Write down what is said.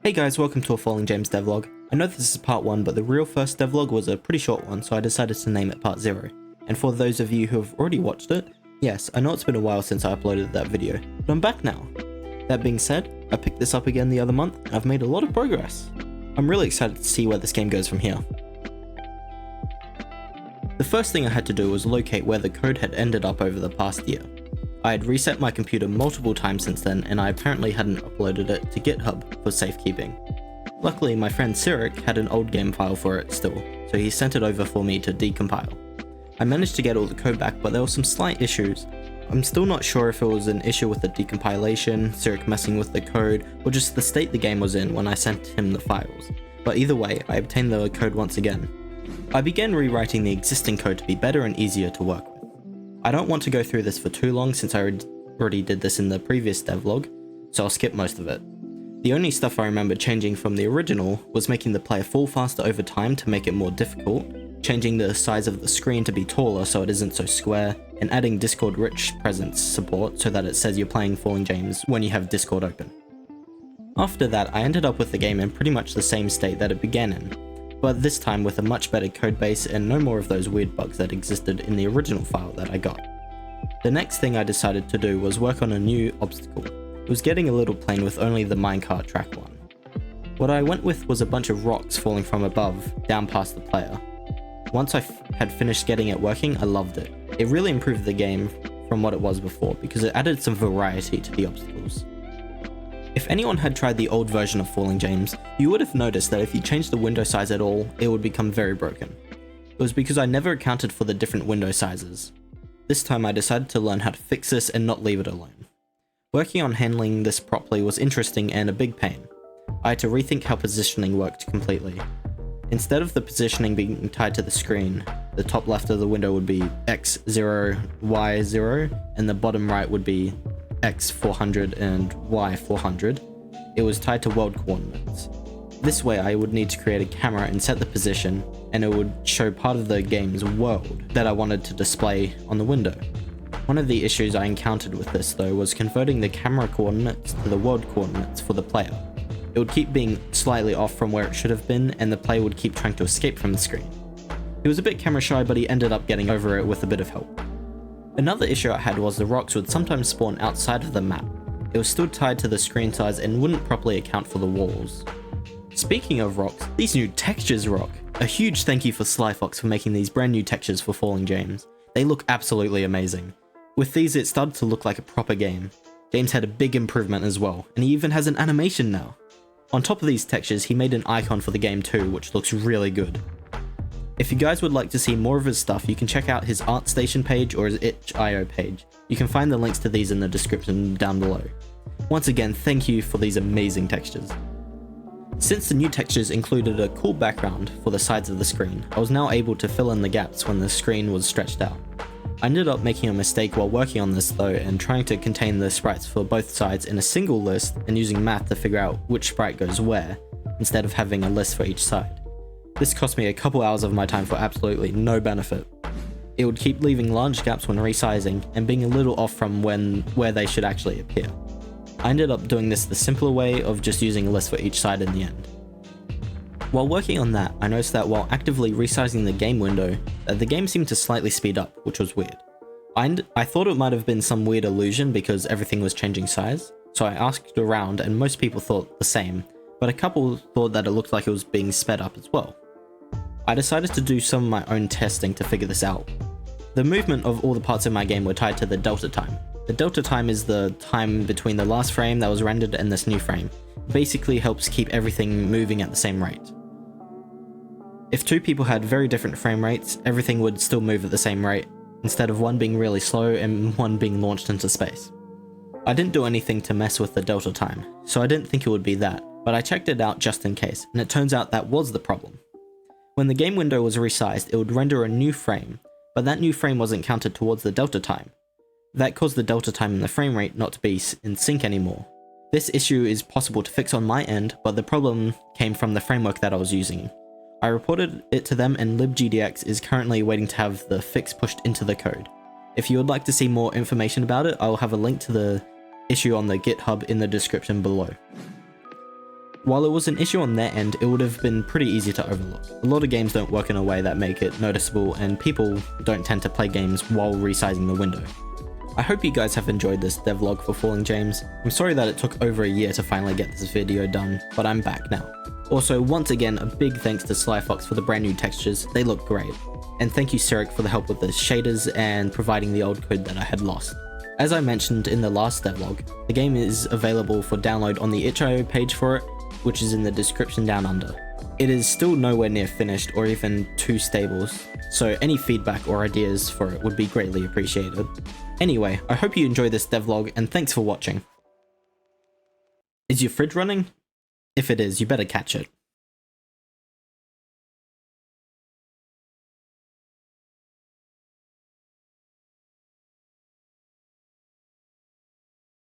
Hey guys, welcome to a falling James Devlog. I know this is part 1, but the real first devlog was a pretty short one, so I decided to name it part 0. And for those of you who have already watched it, yes, I know it's been a while since I uploaded that video, but I'm back now. That being said, I picked this up again the other month, and I've made a lot of progress. I'm really excited to see where this game goes from here. The first thing I had to do was locate where the code had ended up over the past year. I had reset my computer multiple times since then, and I apparently hadn't uploaded it to GitHub for safekeeping. Luckily, my friend Cyric had an old game file for it still, so he sent it over for me to decompile. I managed to get all the code back, but there were some slight issues. I'm still not sure if it was an issue with the decompilation, Cyric messing with the code, or just the state the game was in when I sent him the files. But either way, I obtained the code once again. I began rewriting the existing code to be better and easier to work with. I don't want to go through this for too long since I already did this in the previous devlog, so I'll skip most of it. The only stuff I remember changing from the original was making the player fall faster over time to make it more difficult, changing the size of the screen to be taller so it isn't so square, and adding Discord rich presence support so that it says you're playing Falling James when you have Discord open. After that, I ended up with the game in pretty much the same state that it began in, but this time with a much better codebase and no more of those weird bugs that existed in the original file that I got. The next thing I decided to do was work on a new obstacle. It was getting a little plain with only the minecart track one. What I went with was a bunch of rocks falling from above, down past the player. Once I had finished getting it working, I loved it. It really improved the game from what it was before because it added some variety to the obstacles. If anyone had tried the old version of Falling James, you would have noticed that if you changed the window size at all, it would become very broken. It was because I never accounted for the different window sizes. This time I decided to learn how to fix this and not leave it alone. Working on handling this properly was interesting and a big pain. I had to rethink how positioning worked completely. Instead of the positioning being tied to the screen, the top left of the window would be X0, Y0, and the bottom right would be X400 and Y400, it was tied to world coordinates. This way I would need to create a camera and set the position, and it would show part of the game's world that I wanted to display on the window. One of the issues I encountered with this though was converting the camera coordinates to the world coordinates for the player. It would keep being slightly off from where it should have been, and the player would keep trying to escape from the screen. He was a bit camera shy, but he ended up getting over it with a bit of help. Another issue I had was the rocks would sometimes spawn outside of the map. It was still tied to the screen size and wouldn't properly account for the walls. Speaking of rocks, these new textures rock. A huge thank you for SlyFox for making these brand new textures for Falling James. They look absolutely amazing. With these it started to look like a proper game. James had a big improvement as well, and he even has an animation now. On top of these textures, he made an icon for the game too, which looks really good. If you guys would like to see more of his stuff, you can check out his ArtStation page or his itch.io page. You can find the links to these in the description down below. Once again, thank you for these amazing textures. Since the new textures included a cool background for the sides of the screen, I was now able to fill in the gaps when the screen was stretched out. I ended up making a mistake while working on this though, and trying to contain the sprites for both sides in a single list and using math to figure out which sprite goes where, instead of having a list for each side. This cost me a couple hours of my time for absolutely no benefit. It would keep leaving large gaps when resizing, and being a little off from where they should actually appear. I ended up doing this the simpler way of just using a list for each side in the end. While working on that, I noticed that while actively resizing the game window, that the game seemed to slightly speed up, which was weird. I thought it might have been some weird illusion because everything was changing size, so I asked around and most people thought the same, but a couple thought that it looked like it was being sped up as well. I decided to do some of my own testing to figure this out. The movement of all the parts in my game were tied to the delta time. The delta time is the time between the last frame that was rendered and this new frame. It basically helps keep everything moving at the same rate. If two people had very different frame rates, everything would still move at the same rate, instead of one being really slow and one being launched into space. I didn't do anything to mess with the delta time, so I didn't think it would be that, but I checked it out just in case, and it turns out that was the problem. When the game window was resized, it would render a new frame, but that new frame wasn't counted towards the delta time. That caused the delta time and the frame rate not to be in sync anymore. This issue is possible to fix on my end, but the problem came from the framework that I was using. I reported it to them, and libgdx is currently waiting to have the fix pushed into the code. If you would like to see more information about it, I will have a link to the issue on the GitHub in the description below. While it was an issue on their end, it would have been pretty easy to overlook. A lot of games don't work in a way that make it noticeable, and people don't tend to play games while resizing the window. I hope you guys have enjoyed this devlog for Falling James. I'm sorry that it took over a year to finally get this video done, but I'm back now. Also, once again, a big thanks to SlyFox for the brand new textures, they look great. And thank you Sirik for the help with the shaders and providing the old code that I had lost. As I mentioned in the last devlog, the game is available for download on the itch.io page for it, which is in the description down under. It is still nowhere near finished or even 2 stables, so any feedback or ideas for it would be greatly appreciated. Anyway, I hope you enjoy this devlog and thanks for watching. Is your fridge running? If it is, you better catch it.